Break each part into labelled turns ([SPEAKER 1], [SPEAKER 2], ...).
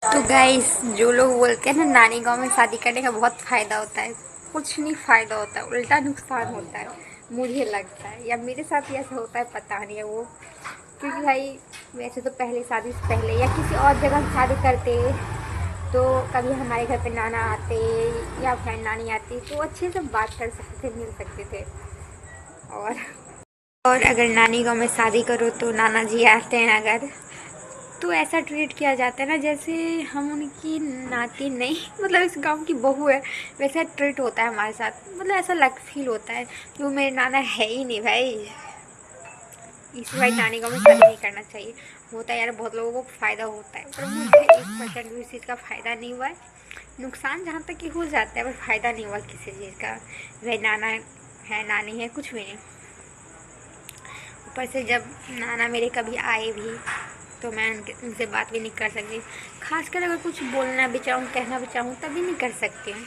[SPEAKER 1] तो गाइस, जो लोग बोलते हैं ना नानी गांव में शादी करने का बहुत फायदा होता है, कुछ नहीं फायदा होता है, उल्टा नुकसान होता है। मुझे लगता है, या मेरे साथ ही ऐसा होता है, पता नहीं है वो। क्योंकि भाई वैसे तो पहले शादी से पहले या किसी और जगह शादी करते तो कभी हमारे घर पे नाना आते या फिर नानी आती तो अच्छे से बात कर सकते थे, मिल सकते थे। और और अगर नानी गांव में शादी करो तो नाना जी आते हैं अगर, तो ऐसा ट्रीट किया जाता है ना जैसे हम उनकी नाती नहीं, मतलब इस गांव की बहू है, वैसा ट्रीट होता है हमारे साथ। मतलब ऐसा लग फील होता है कि वो मेरे नाना है ही नहीं भाई। इस भाई नानी गांव में शादी नहीं करना चाहिए। होता है यार, बहुत लोगों को फ़ायदा होता है, पर मुझे 1% भी इस चीज़ का फ़ायदा नहीं हुआ है। नुकसान जहाँ तक कि हो जाता है, पर फ़ायदा नहीं हुआ किसी चीज़ का। भाई नाना है, नानी है, कुछ भी नहीं। ऊपर से जब नाना मेरे कभी आए भी तो मैं उनसे बात भी नहीं कर सकती। खासकर अगर कुछ बोलना भी चाहूँ, कहना भी चाहूँ, तभी नहीं कर सकती हूँ।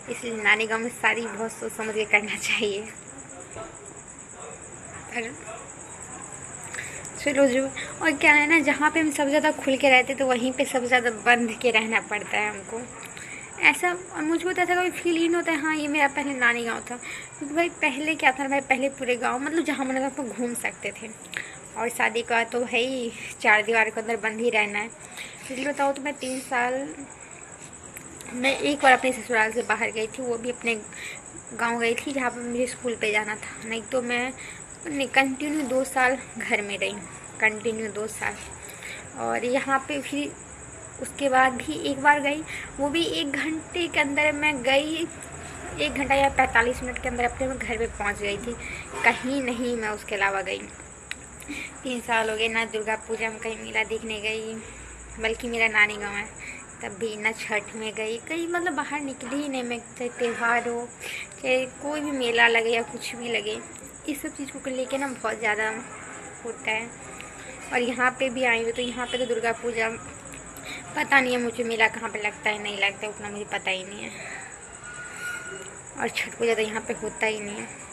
[SPEAKER 1] इसलिए नानी गाँव में शादी बहुत सोच समझ के करना चाहिए। पर चलो जो, और क्या है ना, जहाँ पे हम सब ज़्यादा खुल के रहते तो वहीं पे सबसे ज़्यादा बंद के रहना पड़ता है हमको। ऐसा, और मुझको तो ऐसा कभी फील ही नहीं होता है हाँ ये मेरा पहले नानी गाँव था। क्योंकि भाई पहले क्या था ना भाई, पहले पूरे गाँव मतलब जहाँ मन लगा घूम सकते थे। और शादी का तो भाई 4 दीवार के अंदर बंद ही रहना है। इसलिए बताओ तो मैं 3 साल, मैं एक बार अपने ससुराल से बाहर गई थी, वो भी अपने गांव गई थी जहाँ पर मुझे स्कूल पे जाना था। नहीं तो मैं कंटिन्यू 2 साल घर में रही, कंटिन्यू 2 साल। और यहाँ पे भी उसके बाद भी एक बार गई, वो भी 1 घंटे के अंदर मैं गई, 1 घंटा या 45 मिनट के अंदर अपने घर पे पहुँच गई थी। कहीं नहीं मैं उसके अलावा गई। 3 साल हो गए ना दुर्गा पूजा में कहीं मेला देखने गई, बल्कि मेरा नानी गाँव है, तब भी ना छठ में गई कहीं, मतलब बाहर निकली ही नहीं मैं। चाहे त्यौहार हो, चाहे कोई भी मेला लगे या कुछ भी लगे, इस सब चीज़ को लेके ना बहुत ज़्यादा होता है। और यहाँ पे भी आई हूँ तो यहाँ पे तो दुर्गा पूजा पता नहीं है मुझे, मेला कहाँ पे लगता है नहीं लगता है उतना मुझे पता ही नहीं है। और छठ पूजा तो यहाँ पे होता ही नहीं है।